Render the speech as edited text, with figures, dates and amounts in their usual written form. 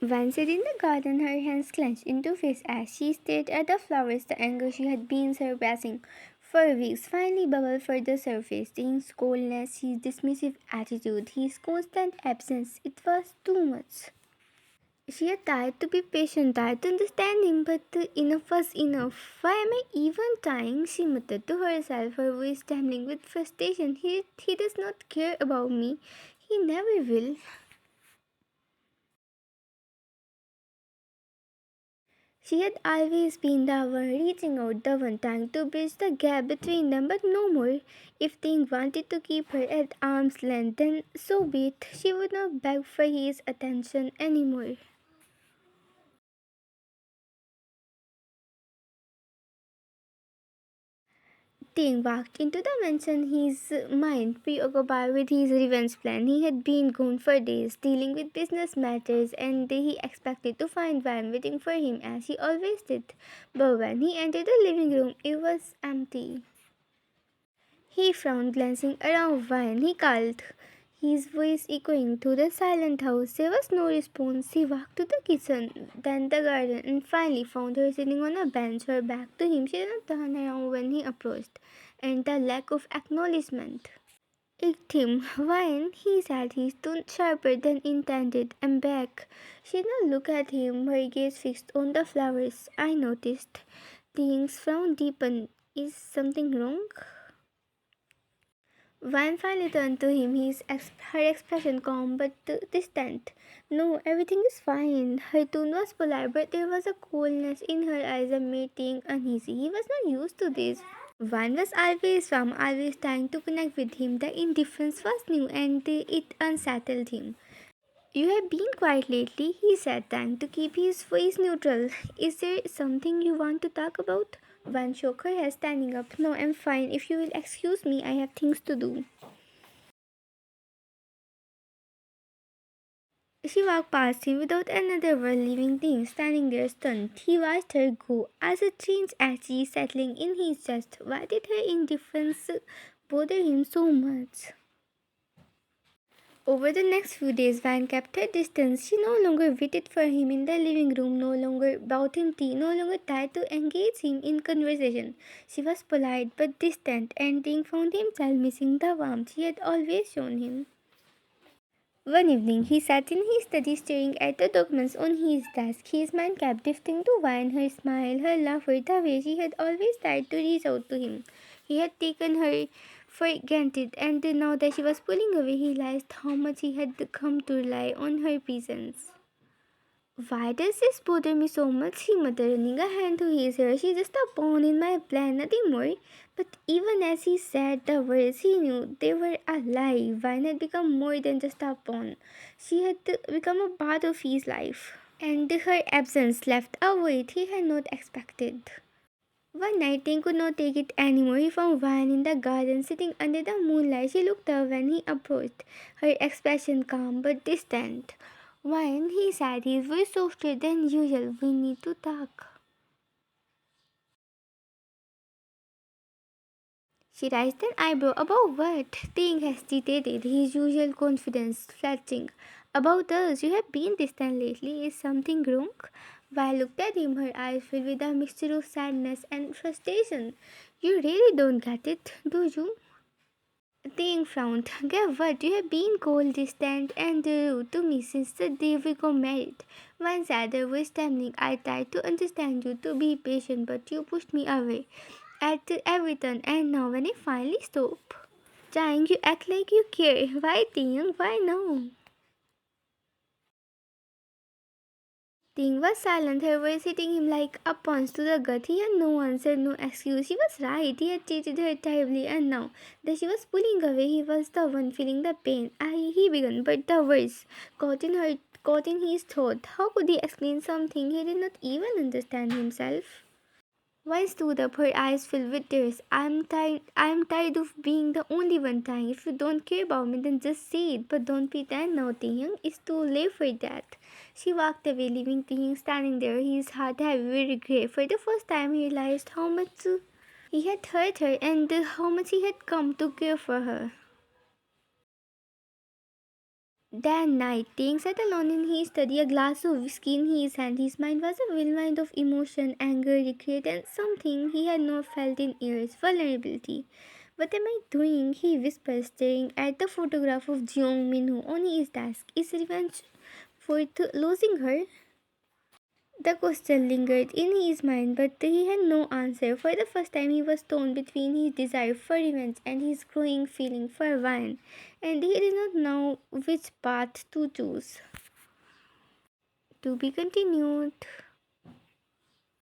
Once in the garden, her hands clenched into fists as she stared at the flowers. The anger she had been suppressing for weeks finally bubbled for the surface. His coldness, his dismissive attitude, his constant absence, it was too much. She had tried to be patient, tried to understand him, but enough was enough. Why am I even trying? She muttered to herself, her voice trembling with frustration. He does not care about me. He never will. She had always been the one reaching out, the one trying to bridge the gap between them, but no more. If Ting wanted to keep her at arm's length, then so be it. She would not beg for his attention anymore. Ting walked into the mansion, his mind preoccupied with his revenge plan. He had been gone for days, dealing with business matters, and he expected to find Van waiting for him as he always did. But when he entered the living room, it was empty. He frowned, glancing around Van. He called, his voice echoing through the silent house. There was no response. He walked to the kitchen, then the garden, and finally found her sitting on a bench, her back to him. She did not turn around when he approached, and the lack of acknowledgement irked him. Wine, he said, his tone sharper than intended. I'm back. She did not look at him, her gaze fixed on the flowers. I noticed. Things frown deepened. Is something wrong? Van finally turned to him, her expression calm but distant. No, everything is fine. Her tone was polite, but there was a coldness in her eyes that made Ting uneasy. He was not used to this. Van was always warm, always trying to connect with him. The indifference was new and it unsettled him. You have been quiet lately, he said, trying to keep his voice neutral. Is there something you want to talk about? Van shook her head, standing up. No, I'm fine. If you will excuse me, I have things to do. She walked past him without another word, leaving Ting standing there stunned. He watched her go as a strange edgy settling in his chest. Why did her indifference bother him so much? Over the next few days, Van kept her distance. She no longer waited for him in the living room, no longer brought him tea, no longer tried to engage him in conversation. She was polite but distant, and Ting found himself missing the warmth she had always shown him. One evening, he sat in his study staring at the documents on his desk. His mind kept drifting to Vine, her smile, her laughter, the way she had always tried to reach out to him. He had taken her for granted, and now that she was pulling away, he realized how much he had come to rely on her presence. Why does this bother me so much? He muttered, running a hand through his hair. She's just a pawn in my plan, nothing more. But even as he said the words, he knew they were a lie. Vine had become more than just a pawn. She had become a part of his life. And her absence left a void he had not expected. One night, Ting could not take it anymore. He found Vine in the garden, sitting under the moonlight. She looked up when he approached, her expression calm but distant. Vine, he said, his voice softer than usual. We need to talk. She raised an eyebrow. About what? Ting hesitated, his usual confidence flattening. About us. You have been distant lately. Is something wrong? Vi looked at him, her eyes filled with a mixture of sadness and frustration. You really don't get it, do you? Ting frowned. Get what? You have been cold, distant, and rude to me since the day we got married. One sadder was trembling. I tried to understand you, to be patient, but you pushed me away at every turn. And now, when I finally stop trying, you act like you care. Why, Ting? Why now? Ting was silent, her voice hitting him like a punch to the gut. He had no answer, no excuse. She was right. He had treated her terribly, and now that she was pulling away, he was the one feeling the pain. He began, but the words caught in his throat. How could he explain something he did not even understand himself? Why stood up, her eyes filled with tears. I'm tired of being the only one trying. If you don't care about me, then just say it. But don't pretend now, Taehyung. It's too late for that. She walked away, leaving Taehyung standing there, his heart heavy with regret. For the first time, he realized how much he had hurt her and how much he had come to care for her. That night, Taehyung sat alone in his study, a glass of whiskey in his hand. His mind was a whirlwind of emotion, anger, regret, and something he had not felt in years, vulnerability. What am I doing? He whispered, staring at the photograph of Jeong Minho on his desk. Is revenge worth losing her? The question lingered in his mind, but he had no answer. For the first time, he was torn between his desire for revenge and his growing feeling for wine, and he did not know which path to choose. To be continued.